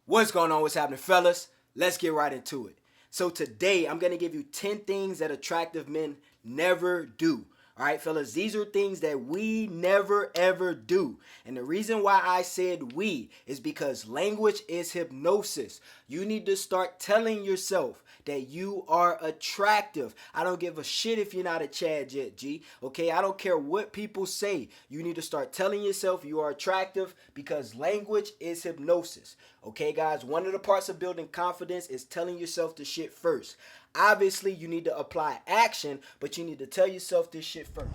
What's going on? What's happening, fellas? Let's get right into it. So today I'm going to give you 10 things that attractive men never do. All right, fellas, these are things that we never ever do. And the reason why I said we is because language is hypnosis. You need to start telling yourself that you are attractive. I don't give a shit if you're not a Chad yet, G. Okay, I don't care what people say. You need to start telling yourself you are attractive because language is hypnosis. Okay, guys, one of the parts of building confidence is telling yourself the shit first. Obviously, you need to apply action, but you need to tell yourself this shit first.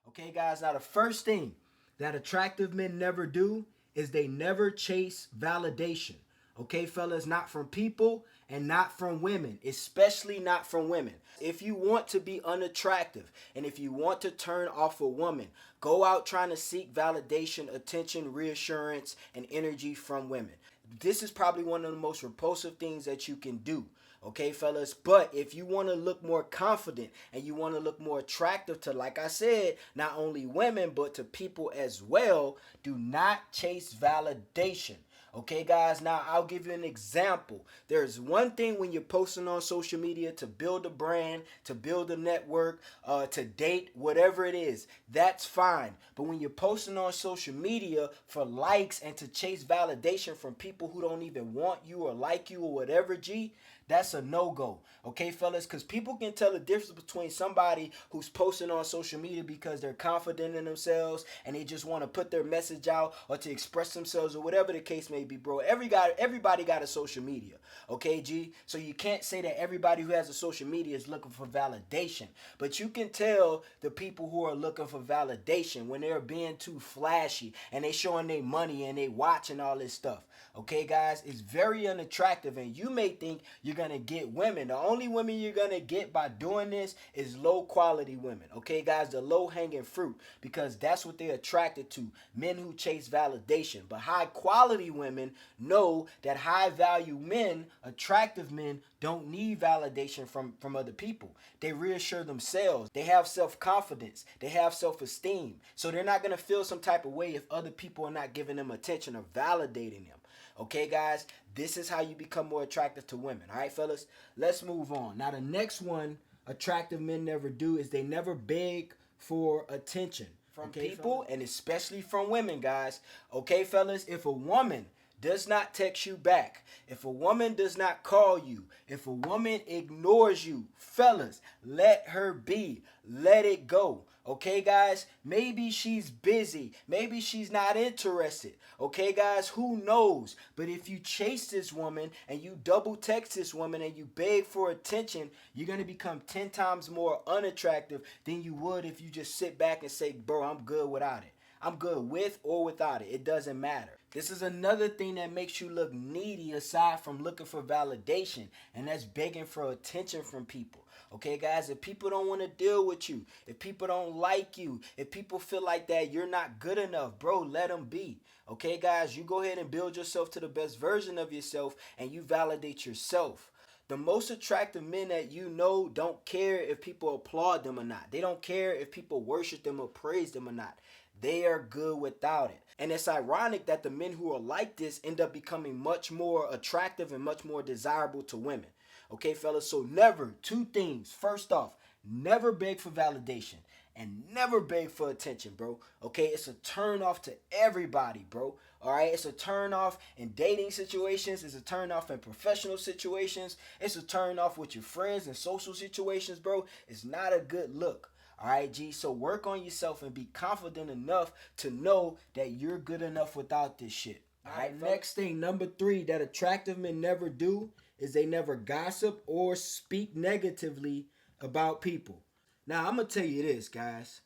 Okay, guys, now the first thing that attractive men never do is they never chase validation. Okay, fellas, not from people and not from women, especially not from women. If you want to be unattractive and if you want to turn off a woman, go out trying to seek validation, attention, reassurance, and energy from women. This is probably one of the most repulsive things that you can do. Okay, fellas, but if you want to look more confident and you want to look more attractive to, like I said, not only women but to people as well, do not chase validation. Okay, guys, now I'll give you an example. There's one thing when you're posting on social media to build a brand, to build a network, to date, whatever it is, that's fine. But when you're posting on social media for likes and to chase validation from people who don't even want you or like you or whatever, G, that's a no-go. Okay, fellas, because people can tell the difference between somebody who's posting on social media because they're confident in themselves and they just want to put their message out or to express themselves or whatever the case may be, bro. Everybody got a social media. Okay, G? So you can't say that everybody who has a social media is looking for validation. But you can tell the people who are looking for validation when they're being too flashy and they showing their money and they watching all this stuff. Okay, guys, it's very unattractive, and you may think you're gonna get women. The only women you're gonna get by doing this is low quality women. Okay, guys, the low hanging fruit, because that's what they're attracted to, men who chase validation. But high quality women know that high value men, attractive men, don't need validation from other people. They reassure themselves. They have self-confidence. They have self-esteem. So they're not gonna feel some type of way if other people are not giving them attention or validating them. Okay, guys, this is how you become more attractive to women. All right, fellas, let's move on. Now, the next one attractive men never do is they never beg for attention from people, and especially from women, guys. Okay, fellas, if a woman does not text you back, if a woman does not call you, if a woman ignores you, fellas, let her be. Let it go. Okay, guys? Maybe she's busy. Maybe she's not interested. Okay, guys? Who knows? But if you chase this woman and you double text this woman and you beg for attention, you're going to become 10 times more unattractive than you would if you just sit back and say, bro, I'm good without it. I'm good with or without it. It doesn't matter. This is another thing that makes you look needy aside from looking for validation, and that's begging for attention from people. Okay, guys, if people don't want to deal with you, if people don't like you, if people feel like that you're not good enough, bro, let them be. Okay, guys, you go ahead and build yourself to the best version of yourself and you validate yourself. The most attractive men that you know don't care if people applaud them or not. They don't care if people worship them or praise them or not. They are good without it. And it's ironic that the men who are like this end up becoming much more attractive and much more desirable to women. Okay, fellas, so never, two things. First off, never beg for validation and never beg for attention, bro. Okay, it's a turn off to everybody, bro. All right, it's a turn off in dating situations. It's a turn off in professional situations. It's a turn off with your friends and social situations, bro. It's not a good look. All right, G. So work on yourself and be confident enough to know that you're good enough without this shit. All right, next thing, number 3 that attractive men never do is they never gossip or speak negatively about people. Now, I'm going to tell you this, guys.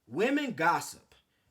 Women gossip.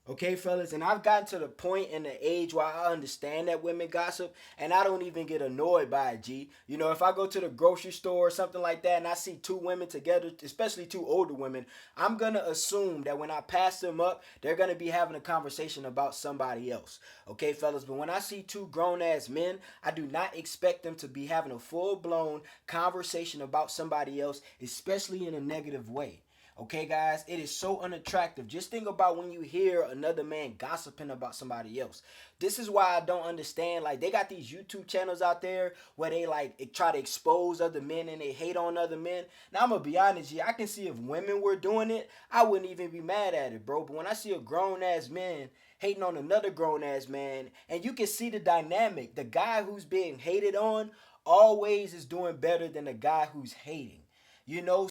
Okay, fellas, and I've gotten to the point in the age where I understand that women gossip, and I don't even get annoyed by it, G. You know, if I go to the grocery store or something like that and I see two women together, especially two older women, I'm going to assume that when I pass them up, they're going to be having a conversation about somebody else. Okay, fellas, but when I see two grown-ass men, I do not expect them to be having a full-blown conversation about somebody else, especially in a negative way. Okay, guys, it is so unattractive. Just think about when you hear another man gossiping about somebody else. This is why I don't understand. Like, they got these YouTube channels out there where they like try to expose other men and they hate on other men. Now, I'm gonna be honest, I can see if women were doing it, I wouldn't even be mad at it, bro. But when I see a grown ass man hating on another grown ass man, and you can see the dynamic, the guy who's being hated on always is doing better than the guy who's hating.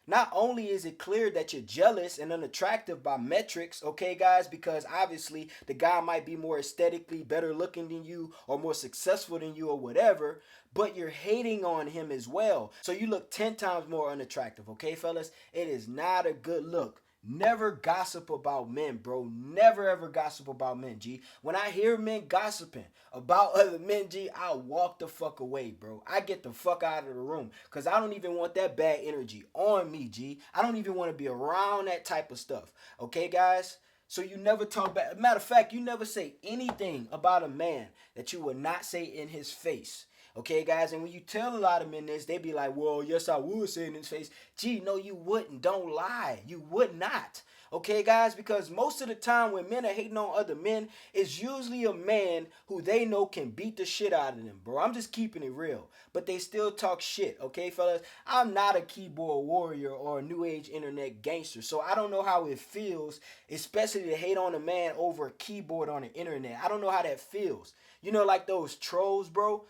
Not only is it clear that you're jealous and unattractive by metrics, okay, guys, because obviously the guy might be more aesthetically better looking than you or more successful than you or whatever, but you're hating on him as well. So you look 10 times more unattractive, okay, fellas? It is not a good look. Never gossip about men, bro. Never ever gossip about men, G. When I hear men gossiping about other men, G, I walk the fuck away, bro. I get the fuck out of the room because I don't even want that bad energy on me, G. I don't even want to be around that type of stuff. Okay, guys? So you never talk bad. Matter of fact, you never say anything about a man that you would not say in his face. Okay, guys, and when you tell a lot of men this, they be like, well, yes, I would say it in his face. Gee, no, you wouldn't. Don't lie. You would not. Okay, guys, because most of the time when men are hating on other men, it's usually a man who they know can beat the shit out of them, bro. I'm just keeping it real. But they still talk shit, okay, fellas? I'm not a keyboard warrior or a new age internet gangster, so I don't know how it feels, especially to hate on a man over a keyboard on the internet. I don't know how that feels. Like those trolls, bro.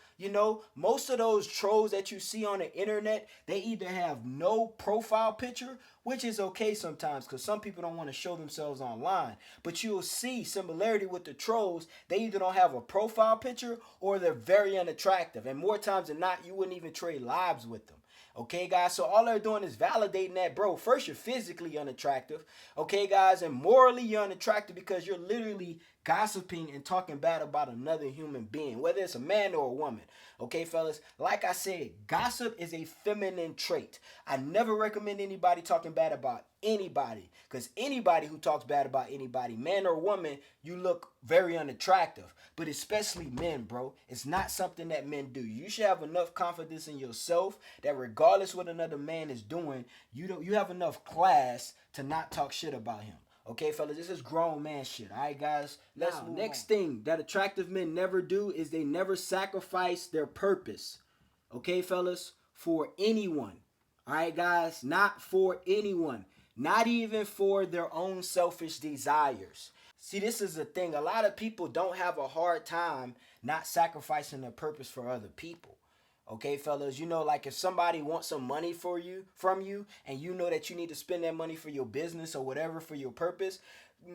Most of those trolls that you see on the internet, they either have no profile picture, which is okay sometimes because some people don't want to show themselves online. But you'll see similarity with the trolls. They either don't have a profile picture or they're very unattractive. And more times than not, you wouldn't even trade lives with them. Okay, guys, so all they're doing is validating that, bro. First, you're physically unattractive, okay, guys, and morally you're unattractive because you're literally gossiping and talking bad about another human being, whether it's a man or a woman. Okay, fellas, like I said, gossip is a feminine trait. I never recommend anybody talking bad about anybody because anybody who talks bad about anybody, man or woman, you look very unattractive. But especially men, bro, it's not something that men do. You should have enough confidence in yourself that regardless what another man is doing, you have enough class to not talk shit about him. Okay, fellas, this is grown man shit. All right, guys. Let's move next on. Thing that attractive men never do is they never sacrifice their purpose. Okay, fellas, for anyone. All right, guys, not for anyone. Not even for their own selfish desires. See, this is the thing. A lot of people don't have a hard time not sacrificing their purpose for other people. Okay, fellas, like if somebody wants some money from you, and you know that you need to spend that money for your business or whatever for your purpose,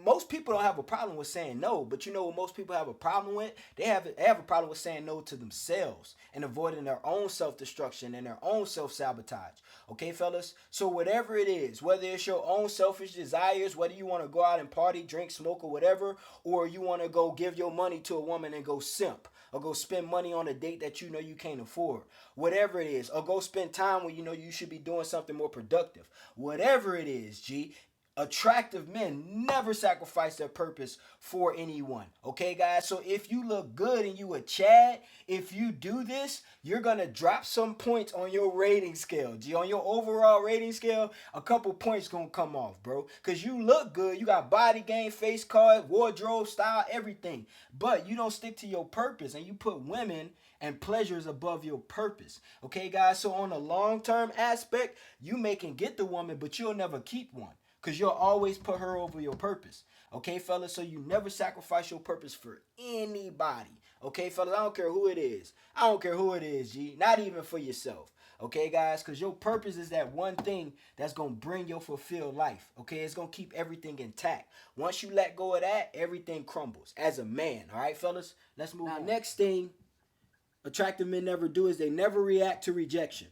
most people don't have a problem with saying no. But you know what most people have a problem with? They have a problem with saying no to themselves and avoiding their own self-destruction and their own self-sabotage. Okay, fellas? So whatever it is, whether it's your own selfish desires, whether you want to go out and party, drink, smoke, or whatever, or you want to go give your money to a woman and go simp, or go spend money on a date that you know you can't afford, whatever it is, or go spend time when you know you should be doing something more productive, whatever it is, G. Attractive men never sacrifice their purpose for anyone. Okay, guys? So if you look good and you a Chad, if you do this, you're going to drop some points on your rating scale. G, on your overall rating scale, a couple points going to come off, bro. Because you look good. You got body game, face card, wardrobe, style, everything. But you don't stick to your purpose and you put women and pleasures above your purpose. Okay, guys? So on a long-term aspect, you may can get the woman, but you'll never keep one. Because you'll always put her over your purpose. Okay, fellas? So you never sacrifice your purpose for anybody. Okay, fellas? I don't care who it is. I don't care who it is, G. Not even for yourself. Okay, guys? Because your purpose is that one thing that's going to bring your fulfilled life. Okay? It's going to keep everything intact. Once you let go of that, everything crumbles. As a man. All right, fellas? Let's move on. Next thing attractive men never do is they never react to rejection.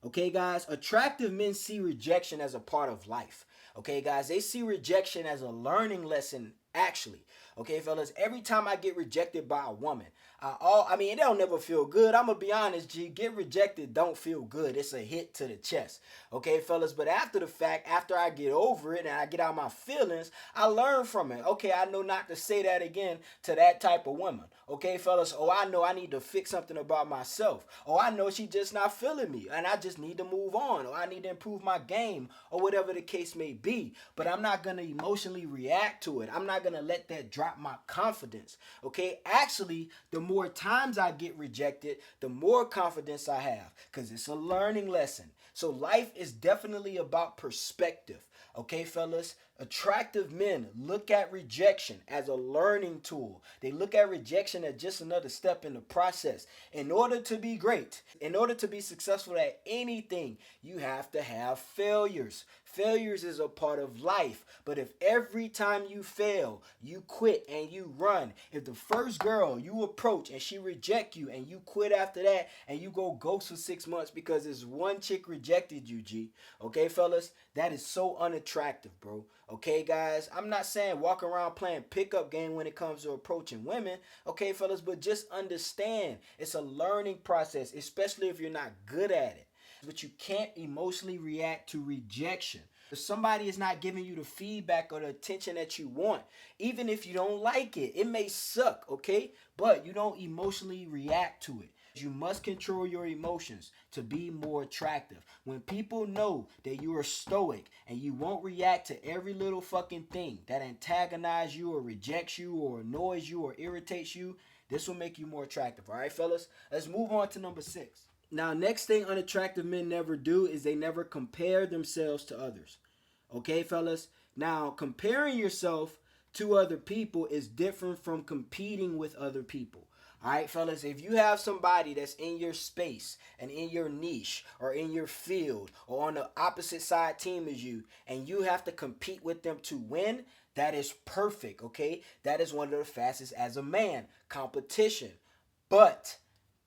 Okay, guys? Attractive men see rejection as a part of life. Okay, guys, they see rejection as a learning lesson Actually, okay, fellas, every time I get rejected by a woman, I mean, it don't never feel good. I'm gonna be honest, G. Get rejected don't feel good. It's a hit to the chest, okay, fellas. But after the fact, after I get over it and I get out my feelings, I learn from it. Okay, I know not to say that again to that type of woman. Okay, fellas. Oh, I know I need to fix something about myself. Oh, I know she just not feeling me, and I just need to move on. Or I need to improve my game, or whatever the case may be. But I'm not gonna emotionally react to it. I'm not gonna let that drop my confidence. Okay, actually, the more times I get rejected, the more confidence I have, because it's a learning lesson. So life is definitely about perspective. Okay, fellas, attractive men look at rejection as a learning tool. They look at rejection as just another step in the process. In order to be great, in order to be successful at anything, you have to have failures. Failures is a part of life. But if every time you fail, you quit and you run, if the first girl you approach and she reject you and you quit after that and you go ghost for 6 months because this one chick rejected you, G. Okay, fellas, that is so unattractive, bro. Okay, guys, I'm not saying walk around playing pickup game when it comes to approaching women. Okay, fellas, but just understand it's a learning process, especially if you're not good at it. But you can't emotionally react to rejection. If somebody is not giving you the feedback or the attention that you want, even if you don't like it, it may suck, okay? But you don't emotionally react to it. You must control your emotions to be more attractive. When people know that you are stoic and you won't react to every little fucking thing that antagonizes you or rejects you or annoys you or irritates you, this will make you more attractive. All right, fellas? Let's move on to number 6. Now, next thing unattractive men never do is they never compare themselves to others. Okay, fellas? Now, comparing yourself to other people is different from competing with other people. All right, fellas, if you have somebody that's in your space and in your niche or in your field or on the opposite side team as you, and you have to compete with them to win, that is perfect, okay? That is one of the fastest as a man, competition. But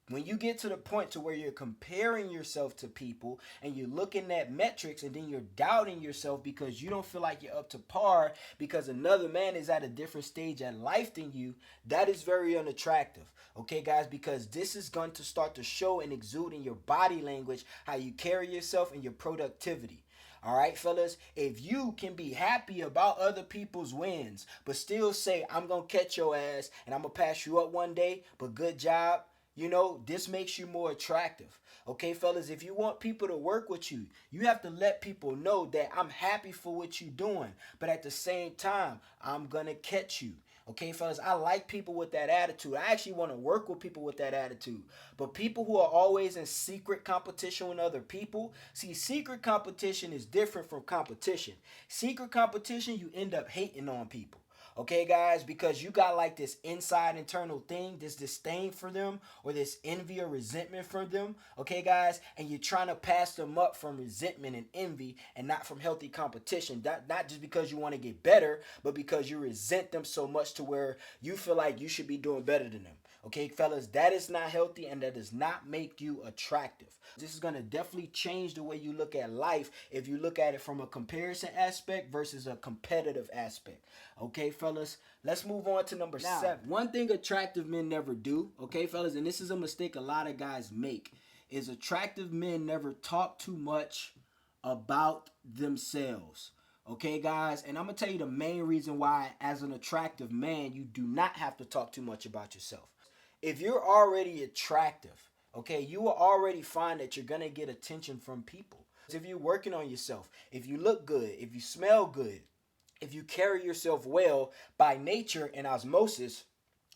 when you get to the point to where you're comparing yourself to people and you're looking at metrics and then you're doubting yourself because you don't feel like you're up to par because another man is at a different stage at life than you, that is very unattractive. Okay, guys, because this is going to start to show and exude in your body language how you carry yourself and your productivity. All right, fellas, if you can be happy about other people's wins, but still say, I'm going to catch your ass and I'm going to pass you up one day, but good job, you know, this makes you more attractive. Okay, fellas, if you want people to work with you, you have to let people know that I'm happy for what you're doing, but at the same time, I'm going to catch you. Okay, fellas, I like people with that attitude. I actually want to work with people with that attitude. But people who are always in secret competition with other people, see, secret competition is different from competition. Secret competition, you end up hating on people. Okay, guys, because you got like this inside internal thing, this disdain for them, or this envy or resentment for them. Okay, guys, and you're trying to pass them up from resentment and envy and not from healthy competition. Not just because you want to get better, but because you resent them so much to where you feel like you should be doing better than them. Okay, fellas, that is not healthy and that does not make you attractive. This is going to definitely change the way you look at life if you look at it from a comparison aspect versus a competitive aspect. Okay, fellas, let's move on to number 7. One thing attractive men never do, okay, fellas, and this is a mistake a lot of guys make, is attractive men never talk too much about themselves. Okay, guys, and I'm going to tell you the main reason why, as an attractive man, you do not have to talk too much about yourself. If you're already attractive, okay, you will already find that you're going to get attention from people. If you're working on yourself, if you look good, if you smell good, if you carry yourself well by nature and osmosis,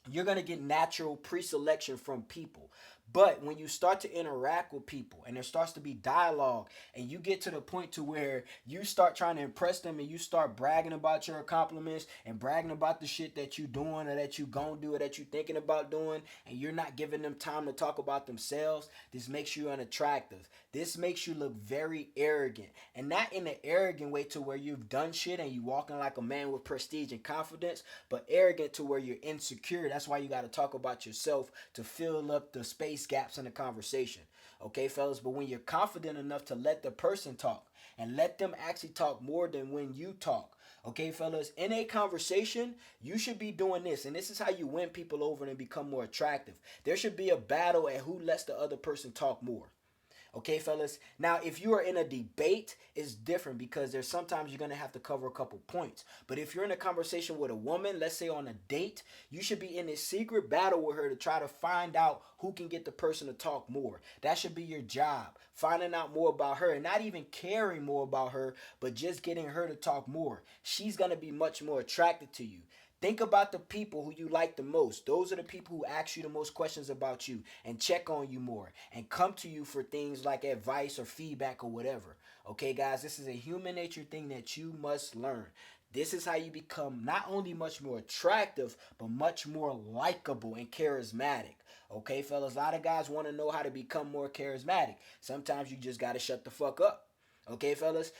you're going to get natural pre-selection from people. But when you start to interact with people and there starts to be dialogue and you get to the point to where you start trying to impress them and you start bragging about your accomplishments and bragging about the shit that you doing or that you gonna do or that you thinking about doing, and you're not giving them time to talk about themselves, this makes you unattractive. This makes you look very arrogant, and not in an arrogant way to where you've done shit and you walking like a man with prestige and confidence, but arrogant to where you're insecure. That's why you got to talk about yourself to fill up the space gaps in the conversation. Okay, fellas, but when you're confident enough to let the person talk and let them actually talk more than when you talk, Okay, fellas, in a conversation, you should be doing this. And this is how you win people over and become more attractive. There should be a battle at who lets the other person talk more. Okay, fellas. Now, if you are in a debate, it's different because there's sometimes you're gonna have to cover a couple points. But if you're in a conversation with a woman, let's say on a date, you should be in a secret battle with her to try to find out who can get the person to talk more. That should be your job. Finding out more about her and not even caring more about her, but just getting her to talk more. She's gonna be much more attracted to you. Think about the people who you like the most. Those are the people who ask you the most questions about you and check on you more and come to you for things like advice or feedback or whatever. Okay, guys, this is a human nature thing that you must learn. This is how you become not only much more attractive, but much more likable and charismatic. Okay, fellas, a lot of guys want to know how to become more charismatic. Sometimes you just got to shut the fuck up. Okay, fellas,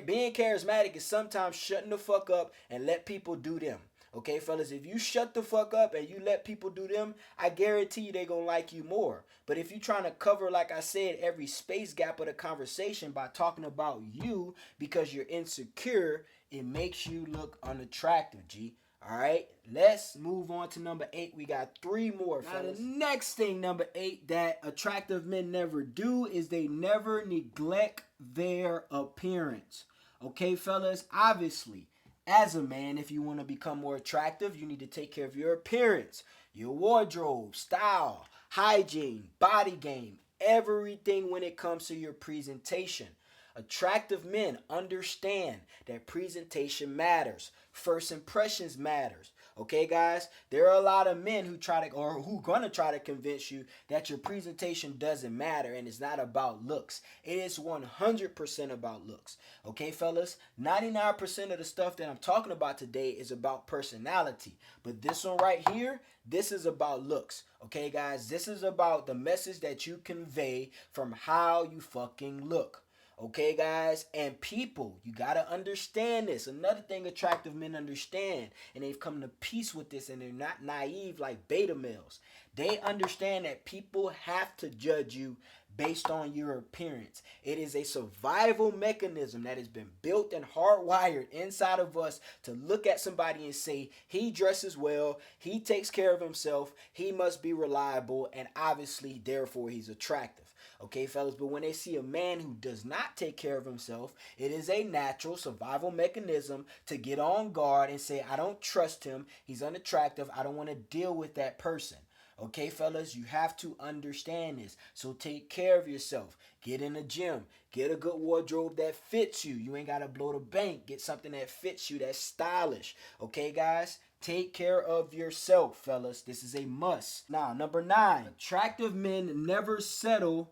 being charismatic is sometimes shutting the fuck up and let people do them. Okay, fellas, if you shut the fuck up and you let people do them, I guarantee you they gonna like you more. But if you trying to cover, like I said, every space gap of the conversation by talking about you because you're insecure, it makes you look unattractive, G. All right, let's move on to number 8. We got 3 more, fellas. Now, the next thing, number 8, that attractive men never do is they never neglect their appearance. Okay, fellas, obviously, as a man, if you want to become more attractive, you need to take care of your appearance, your wardrobe, style, hygiene, body game, everything when it comes to your presentation. Attractive men understand that presentation matters. First impressions matters. Okay, guys? There are a lot of men who try to or who gonna try to convince you that your presentation doesn't matter and it's not about looks. It is 100% about looks. Okay, fellas? 99% of the stuff that I'm talking about today is about personality. But this one right here, this is about looks. Okay, guys? This is about the message that you convey from how you fucking look. Okay, guys? And people, you got to understand this. Another thing attractive men understand, and they've come to peace with this, and they're not naive like beta males. They understand that people have to judge you based on your appearance. It is a survival mechanism that has been built and hardwired inside of us to look at somebody and say, he dresses well, he takes care of himself, he must be reliable, and obviously, therefore, he's attractive. Okay, fellas, but when they see a man who does not take care of himself, it is a natural survival mechanism to get on guard and say, I don't trust him, he's unattractive, I don't want to deal with that person. Okay, fellas, you have to understand this. So take care of yourself. Get in the gym. Get a good wardrobe that fits you. You ain't got to blow the bank. Get something that fits you, that's stylish. Okay, guys? Take care of yourself, fellas. This is a must. Now, number 9. Attractive men never settle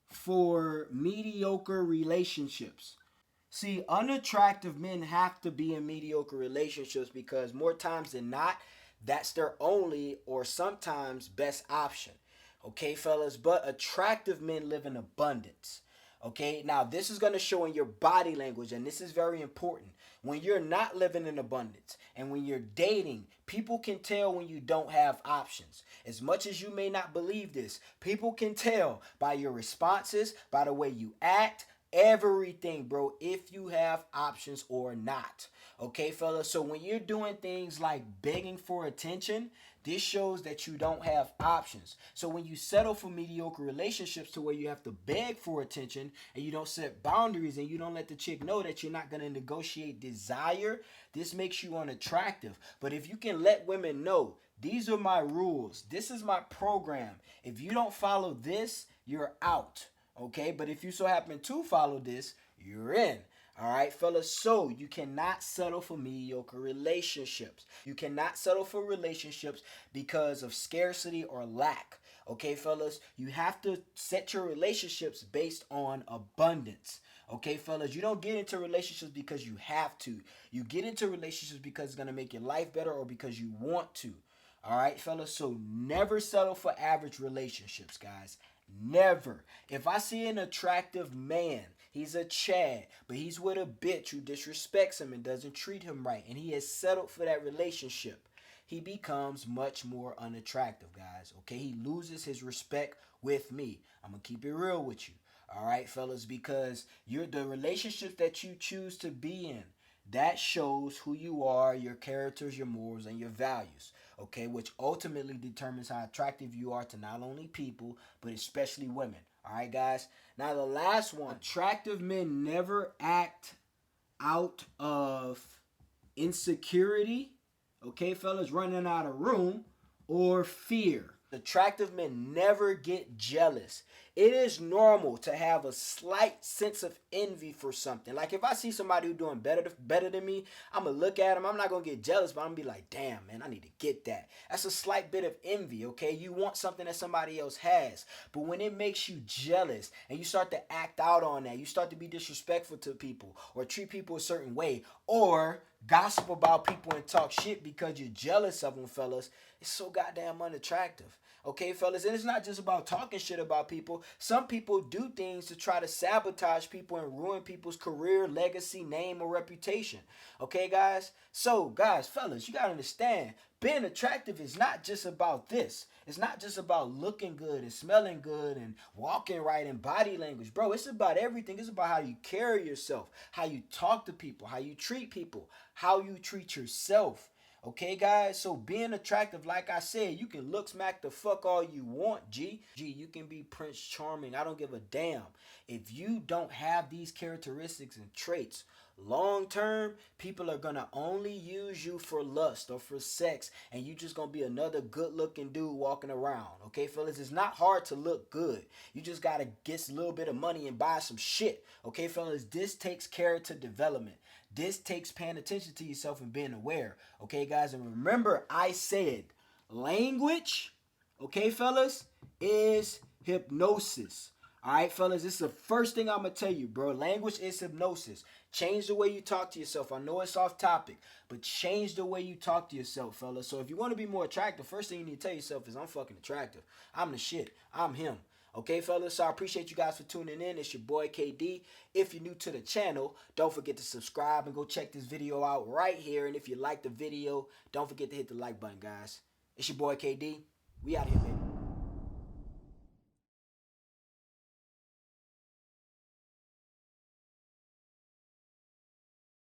for mediocre relationships. See, unattractive men have to be in mediocre relationships because more times than not, that's their only or sometimes best option. Okay, fellas, but attractive men live in abundance. Okay, now this is going to show in your body language, and this is very important. When you're not living in abundance and when you're dating, people can tell when you don't have options. As much as you may not believe this, people can tell by your responses, by the way you act, everything, bro, if you have options or not. Okay, fellas, so when you're doing things like begging for attention, this shows that you don't have options. So when you settle for mediocre relationships to where you have to beg for attention and you don't set boundaries and you don't let the chick know that you're not going to negotiate desire, this makes you unattractive. But if you can let women know, these are my rules, this is my program, if you don't follow this, you're out. Okay, but if you so happen to follow this, you're in. All right, fellas, so you cannot settle for mediocre relationships. You cannot settle for relationships because of scarcity or lack. Okay, fellas, you have to set your relationships based on abundance. Okay, fellas, you don't get into relationships because you have to. You get into relationships because it's going to make your life better or because you want to. All right, fellas, so never settle for average relationships, guys. Never. If I see an attractive man, he's a Chad, but he's with a bitch who disrespects him and doesn't treat him right, and he has settled for that relationship, he becomes much more unattractive, guys. Okay, he loses his respect with me. I'm gonna keep it real with you. All right, fellas, because you're the relationships that you choose to be in, that shows who you are, your characters, your morals, and your values. Okay, which ultimately determines how attractive you are to not only people, but especially women. All right, guys. Now, the last one, attractive men never act out of insecurity, okay, fellas, running out of room, or fear. Attractive men never get jealous. It is normal to have a slight sense of envy for something. Like if I see somebody who's doing better than me, I'm gonna look at them. I'm not gonna get jealous, but I'm gonna be like, damn, man, I need to get that. That's a slight bit of envy, okay? You want something that somebody else has. But when it makes you jealous and you start to act out on that, you start to be disrespectful to people or treat people a certain way or gossip about people and talk shit because you're jealous of them, fellas, it's so goddamn unattractive. Okay, fellas, and it's not just about talking shit about people. Some people do things to try to sabotage people and ruin people's career, legacy, name, or reputation. Okay, guys? So, guys, fellas, you gotta understand, being attractive is not just about this. It's not just about looking good and smelling good and walking right and body language. Bro, it's about everything. It's about how you carry yourself, how you talk to people, how you treat people, how you treat yourself. Okay, guys? So being attractive, like I said, you can look smack the fuck all you want, G. You can be Prince Charming. I don't give a damn. If you don't have these characteristics and traits, long term, people are gonna only use you for lust or for sex, and you just gonna be another good looking dude walking around. Okay, fellas, it's not hard to look good. You just gotta get a little bit of money and buy some shit. Okay, fellas, this takes character development. This takes paying attention to yourself and being aware. Okay, guys, and remember I said language, okay, fellas, is hypnosis. All right, fellas, this is the first thing I'm going to tell you, bro. Language is hypnosis. Change the way you talk to yourself. I know it's off topic, but change the way you talk to yourself, fellas. So if you want to be more attractive, first thing you need to tell yourself is I'm fucking attractive. I'm the shit. I'm him. Okay, fellas, so I appreciate you guys for tuning in. It's your boy, KD. If you're new to the channel, don't forget to subscribe and go check this video out right here. And if you like the video, don't forget to hit the like button, guys. It's your boy, KD. We out here, baby.